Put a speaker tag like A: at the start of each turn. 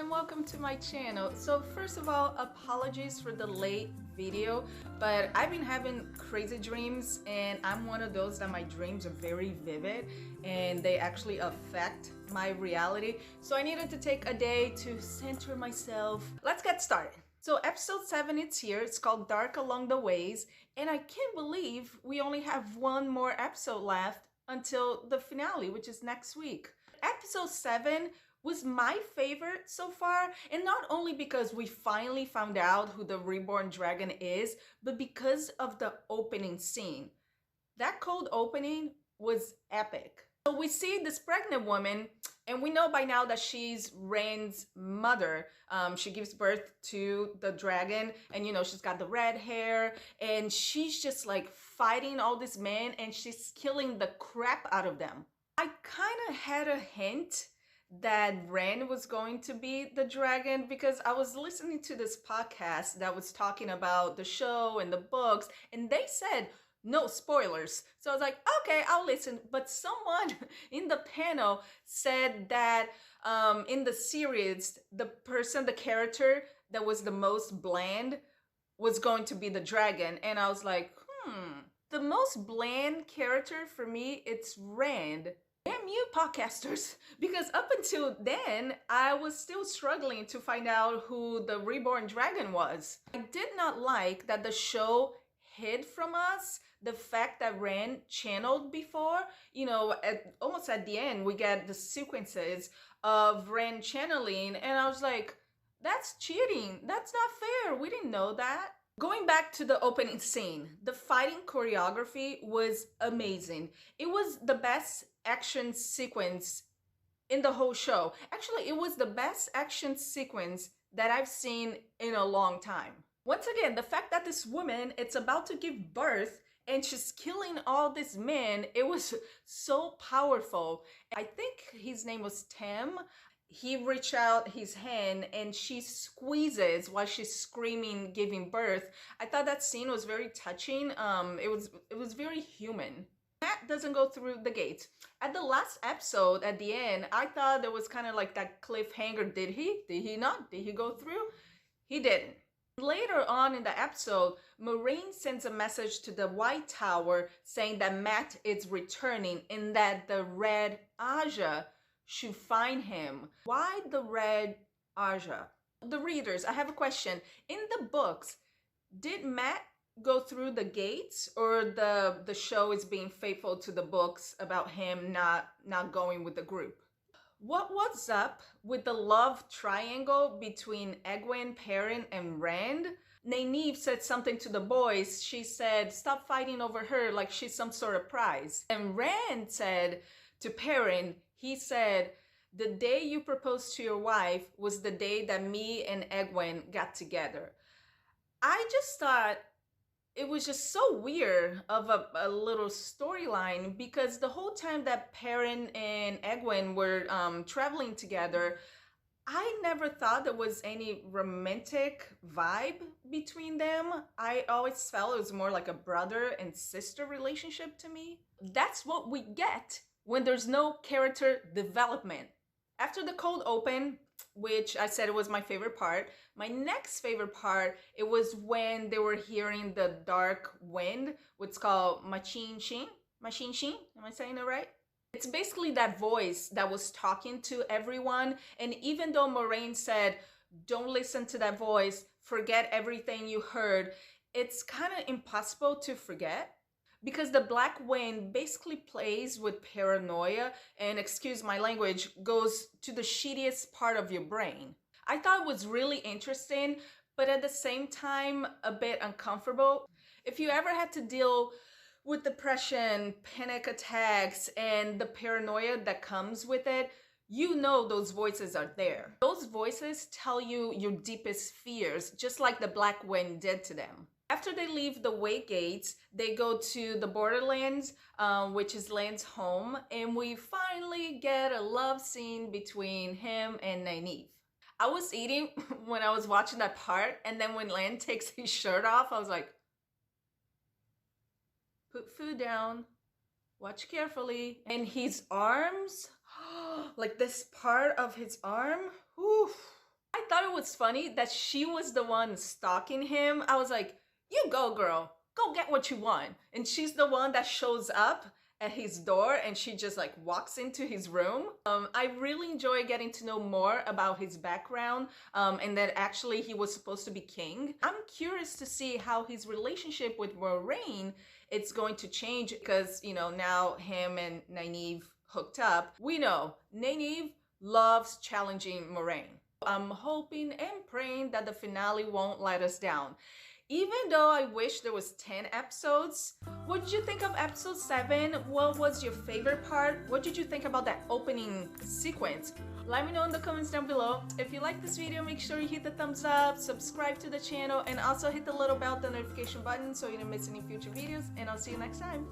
A: and welcome to my channel. So first of all, apologies for the late video, but I've been having crazy dreams and I'm one of those that my dreams are very vivid and they actually affect my reality. So I needed to take a day to center myself. Let's get started. So episode 7, it's here. It's called Dark Along the Ways, and I can't believe we only have one more episode left until the finale, which is next week. Episode 7 was my favorite so far, and not only because we finally found out who the Reborn dragon is, but because of the opening scene. That cold opening was epic. So we see this pregnant woman, and we know by now that she's Ren's mother. She gives birth to the dragon, and she's got the red hair, and she's just like fighting all these men, and she's killing the crap out of them. I kind of had a hint that Ren was going to be the dragon because I was listening to this podcast that was talking about the show and the books, and they said no spoilers. So I was like, okay, I'll listen. But someone in the panel said that in the series, the character that was the most bland was going to be the dragon. And I was like, the most bland character for me, it's Ren. Damn you podcasters, because up until then, I was still struggling to find out who the Reborn dragon was. I did not like that the show hid from us the fact that Ren channeled before. Almost at the end, we get the sequences of Ren channeling, and I was like, that's cheating. That's not fair. We didn't know that. Going back to the opening scene, the fighting choreography was amazing. It was the best action sequence in the whole show. Actually, it was the best action sequence that I've seen in a long time. Once again, the fact that this woman, it's about to give birth and she's killing all these men, it was so powerful. I think his name was Tim. He reached out his hand and she squeezes while she's screaming, giving birth. I thought that scene was very touching. It was very human. Matt doesn't go through the gate. At the last episode, at the end, I thought there was kind of like that cliffhanger. Did he? Did he not? Did he go through? He didn't. Later on in the episode, Moraine sends a message to the White Tower saying that Matt is returning and that the Red Aja should find him. Why the Red Aja? The readers, I have a question. In the books, did Matt go through the gates, or the show is being faithful to the books about him not going with the group? What was up with the love triangle between Egwene, Perrin, and Rand? Nynaeve said something to the boys. She said, stop fighting over her like she's some sort of prize. And Rand said to Perrin, he said, the day you proposed to your wife was the day that me and Egwene got together. I just thought it was just so weird of a little storyline, because the whole time that Perrin and Egwene were traveling together, I never thought there was any romantic vibe between them. I always felt it was more like a brother and sister relationship to me. That's what we get when there's no character development. After the cold open, which I said it was my favorite part, my next favorite part, it was when they were hearing the dark wind, what's called Machin Shin. Machin Shin, am I saying it right? It's basically that voice that was talking to everyone. And even though Moraine said, don't listen to that voice, forget everything you heard, it's kind of impossible to forget, because the black wind basically plays with paranoia and, excuse my language, goes to the shittiest part of your brain. I thought it was really interesting, but at the same time, a bit uncomfortable. If you ever had to deal with depression, panic attacks, and the paranoia that comes with it, you know those voices are there. Those voices tell you your deepest fears, just like the black wind did to them. After they leave the Way Gates, they go to the Borderlands, which is Lan's home, and we finally get a love scene between him and Nynaeve. I was eating when I was watching that part, and then when Lan takes his shirt off, I was like, put food down, watch carefully. And his arms, like this part of his arm, whew, I thought it was funny that she was the one stalking him. I was like, you go, girl. Go get what you want. And she's the one that shows up at his door and she just like walks into his room. I really enjoy getting to know more about his background and that actually he was supposed to be king. I'm curious to see how his relationship with Moraine it's going to change because, you know, now him and Nynaeve hooked up. We know Nynaeve loves challenging Moraine. I'm hoping and praying that the finale won't let us down. Even though I wish there was 10 episodes, what did you think of episode 7? What was your favorite part? What did you think about that opening sequence? Let me know in the comments down below. If you like this video, make sure you hit the thumbs up, subscribe to the channel, and also hit the little bell, the notification button so you don't miss any future videos, and I'll see you next time.